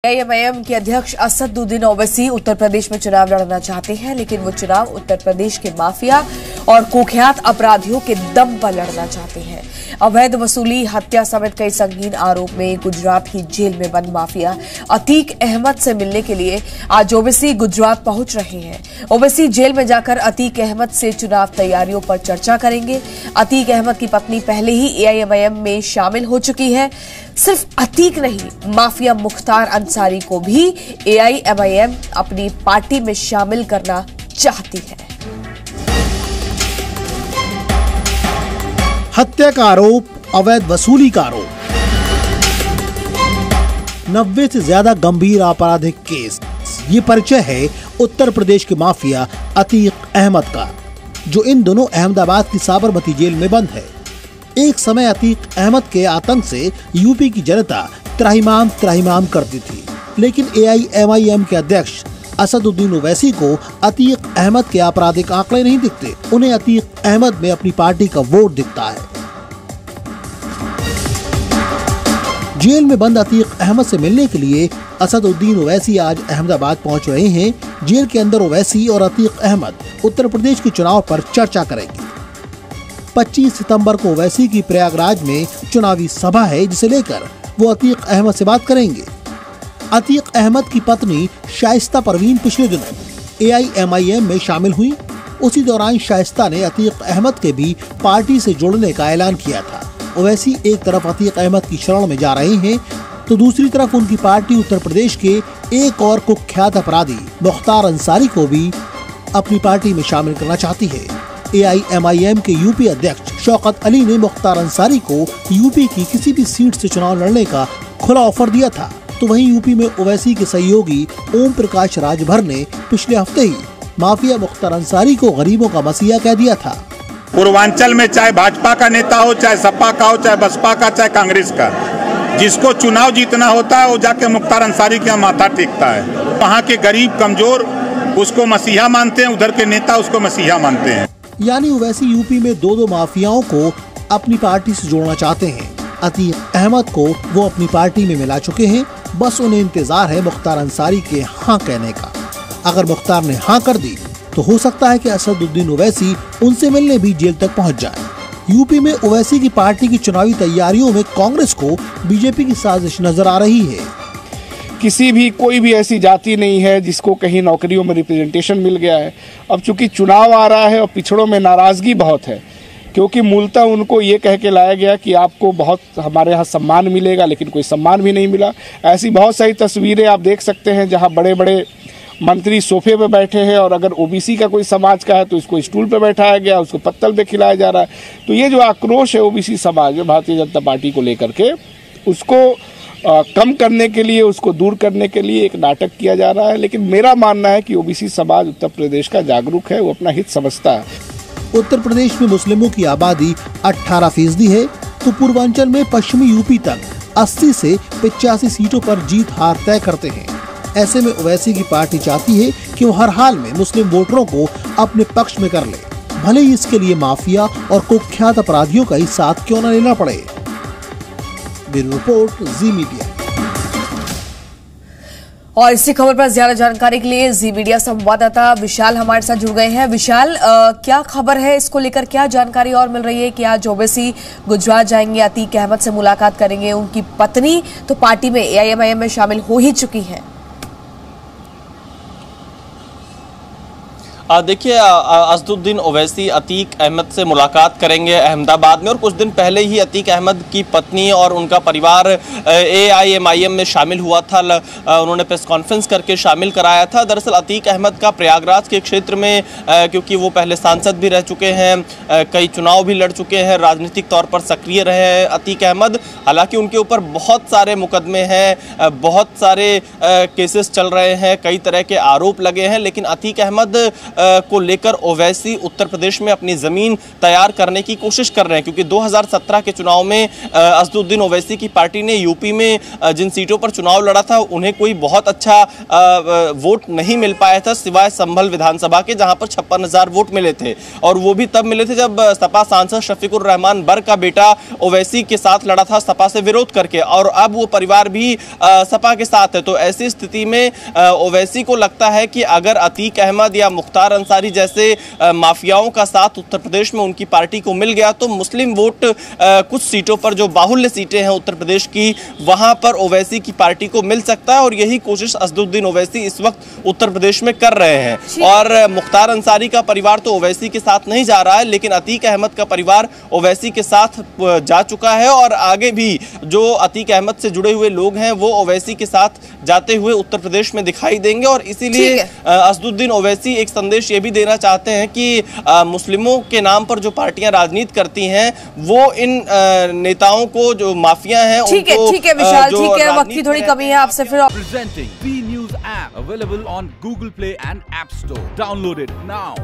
AIMIM के अध्यक्ष असदुद्दीन ओवैसी उत्तर प्रदेश में चुनाव लड़ना चाहते हैं, लेकिन वो चुनाव उत्तर प्रदेश के माफिया और कुख्यात अपराधियों के दम पर लड़ना चाहते हैं। अवैध वसूली, हत्या समेत कई संगीन आरोप में गुजरात की जेल में बंद माफिया अतीक अहमद से मिलने के लिए आज ओवैसी गुजरात पहुंच रहे हैं। ओवैसी जेल में जाकर अतीक अहमद से चुनाव तैयारियों पर चर्चा करेंगे। अतीक अहमद की पत्नी पहले ही एआईएमआईएम में शामिल हो चुकी है। सिर्फ अतीक नहीं, माफिया मुख्तार अंसारी को भी एआईएमआईएम अपनी पार्टी में शामिल करना चाहती है। हत्या का आरोप, अवैध वसूली का आरोप, 90 से ज्यादा गंभीर आपराधिक केस। ये परिचय है उत्तर प्रदेश के माफिया अतीक अहमद का, जो इन दोनों अहमदाबाद की साबरमती जेल में बंद है। एक समय अतीक अहमद के आतंक से यूपी की जनता त्राहिमाम करती थी, लेकिन एआईएमआईएम के अध्यक्ष असदुद्दीन ओवैसी को अतीक अहमद के आपराधिक आंकड़े नहीं दिखते। उन्हें अतीक अहमद में अपनी पार्टी का वोट दिखता है। जेल में बंद अतीक अहमद से मिलने के लिए असदुद्दीन ओवैसी आज अहमदाबाद पहुंच रहे हैं। जेल के अंदर ओवैसी और अतीक अहमद उत्तर प्रदेश के चुनाव पर चर्चा करेंगे। 25 सितंबर को ओवैसी की प्रयागराज में चुनावी सभा है, जिसे लेकर वो अतीक अहमद से बात करेंगे। अतीक अहमद की पत्नी शाइस्ता परवीन पिछले दिनों एआईएमआईएम में शामिल हुई। उसी दौरान शाइस्ता ने अतीक अहमद के भी पार्टी से जुड़ने का ऐलान किया था। ओवैसी एक तरफ अतीक अहमद की शरण में जा रहे हैं, तो दूसरी तरफ उनकी पार्टी उत्तर प्रदेश के एक और कुख्यात अपराधी मुख्तार अंसारी को भी अपनी पार्टी में शामिल करना चाहती है। एआईएमआईएम के यूपी अध्यक्ष शौकत अली ने मुख्तार अंसारी को यूपी की किसी भी सीट से चुनाव लड़ने का खुला ऑफर दिया था। तो वहीं यूपी में ओवैसी के सहयोगी ओम प्रकाश राजभर ने पिछले हफ्ते ही माफिया मुख्तार अंसारी को गरीबों का मसीहा कह दिया था। पूर्वांचल में चाहे भाजपा का नेता हो, चाहे सपा का हो, चाहे बसपा का, चाहे कांग्रेस का, जिसको चुनाव जीतना होता है वो जाके मुख्तार अंसारी के यहाँ माथा टेकता है। वहाँ के गरीब कमजोर उसको मसीहा मानते हैं, उधर के नेता उसको मसीहा मानते हैं। यानी ओवैसी यूपी में दो माफियाओं को अपनी पार्टी से जोड़ना चाहते हैं। अतीक अहमद को वो अपनी पार्टी में मिला चुके हैं, बस उन्हें इंतजार है मुख्तार अंसारी के हाँ कहने का। अगर मुख्तार ने हाँ कर दी तो हो सकता है कि असदुद्दीन ओवैसी उनसे मिलने भी जेल तक पहुंच जाए। यूपी में ओवैसी की पार्टी की चुनावी तैयारियों में कांग्रेस को बीजेपी की साजिश नजर आ रही है। कोई भी ऐसी जाति नहीं है जिसको कहीं नौकरियों में रिप्रेजेंटेशन मिल गया है। अब चूंकि चुनाव आ रहा है और पिछड़ों में नाराजगी बहुत है, क्योंकि मूलतः उनको ये कह के लाया गया कि आपको बहुत हमारे यहाँ सम्मान मिलेगा, लेकिन कोई सम्मान भी नहीं मिला। ऐसी बहुत सारी तस्वीरें आप देख सकते हैं जहाँ बड़े बड़े मंत्री सोफे पे बैठे हैं और अगर ओबीसी का कोई समाज का है तो इसको स्टूल पे बैठाया गया, उसको पत्तल पे खिलाया जा रहा है। तो ये जो आक्रोश है ओबीसी समाज में भारतीय जनता पार्टी को लेकर के, उसको कम करने के लिए, उसको दूर करने के लिए एक नाटक किया जा रहा है। लेकिन मेरा मानना है कि ओबीसी समाज उत्तर प्रदेश का जागरूक है, वो अपना हित समझता है। उत्तर प्रदेश में मुस्लिमों की आबादी 18% है, तो पूर्वांचल में पश्चिमी यूपी तक 80 से 85 सीटों पर जीत हार तय करते हैं। ऐसे में ओवैसी की पार्टी चाहती है कि वो हर हाल में मुस्लिम वोटरों को अपने पक्ष में कर ले, भले ही इसके लिए माफिया और कुख्यात अपराधियों का ही साथ क्यों न लेना पड़े। ब्यूरो रिपोर्ट, जी मीडिया। और इसी खबर पर ज्यादा जानकारी के लिए जी मीडिया संवाददाता विशाल हमारे साथ जुड़ गए हैं। विशाल, क्या खबर है, इसको लेकर क्या जानकारी और मिल रही है कि आज ओवैसी गुजरात जाएंगे, अतीक अहमद से मुलाकात करेंगे। उनकी पत्नी तो पार्टी में एआईएमआईएम में शामिल हो ही चुकी है। देखिए, असदुद्दीन ओवैसी अतीक अहमद से मुलाकात करेंगे अहमदाबाद में, और कुछ दिन पहले ही अतीक अहमद की पत्नी और उनका परिवार एआईएमआईएम में शामिल हुआ था। उन्होंने प्रेस कॉन्फ्रेंस करके शामिल कराया था। दरअसल अतीक अहमद का प्रयागराज के क्षेत्र में, क्योंकि वो पहले सांसद भी रह चुके हैं, कई चुनाव भी लड़ चुके हैं, राजनीतिक तौर पर सक्रिय रहे हैं अतीक अहमद। हालांकि उनके ऊपर बहुत सारे मुकदमे हैं, बहुत सारे केसेस चल रहे हैं, कई तरह के आरोप लगे हैं, लेकिन अतीक अहमद को लेकर ओवैसी उत्तर प्रदेश में अपनी जमीन तैयार करने की कोशिश कर रहे हैं, क्योंकि 2017 के चुनाव में असदुद्दीन ओवैसी की पार्टी ने यूपी में जिन सीटों पर चुनाव लड़ा था उन्हें कोई बहुत अच्छा वोट नहीं मिल पाया था, सिवाय संभल विधानसभा के, जहां पर 56,000 वोट मिले थे। और वो भी तब मिले थे जब सपा सांसद शफीकुर रहमान बर का बेटा ओवैसी के साथ लड़ा था सपा से विरोध करके, और अब वो परिवार भी सपा के साथ है। तो ऐसी स्थिति में ओवैसी को लगता है कि अगर अतीक अहमद या मुख्तार अंसारी जैसे माफियाओं का साथ उत्तर प्रदेश में उनकी पार्टी को मिल गया तो मुस्लिम वोट कुछ सीटों पर, जो बाहुल्य सीटें हैं उत्तर प्रदेश की, वहां पर ओवैसी की पार्टी को मिल सकता है। और यही कोशिश असदुद्दीन ओवैसी इस वक्त उत्तर प्रदेश में कर रहे हैं। और मुख्तार अंसारी का परिवार तो ओवैसी के साथ नहीं जा रहा है, लेकिन अतीक अहमद का परिवार ओवैसी के साथ जा चुका है, और आगे भी जो अतीक अहमद से जुड़े हुए लोग हैं वो ओवैसी के साथ जाते हुए उत्तर प्रदेश में दिखाई देंगे। और इसीलिए असदुद्दीन ओवैसी एक संदेश ये भी देना चाहते हैं कि मुस्लिमों के नाम पर जो पार्टियां राजनीति करती हैं वो इन नेताओं को, जो माफिया हैं, ठीक है विशाल, ठीक है, वक्त की थोड़ी कमी है, आपसे फिर Presenting B News app available on Google Play and App Store. Download it now.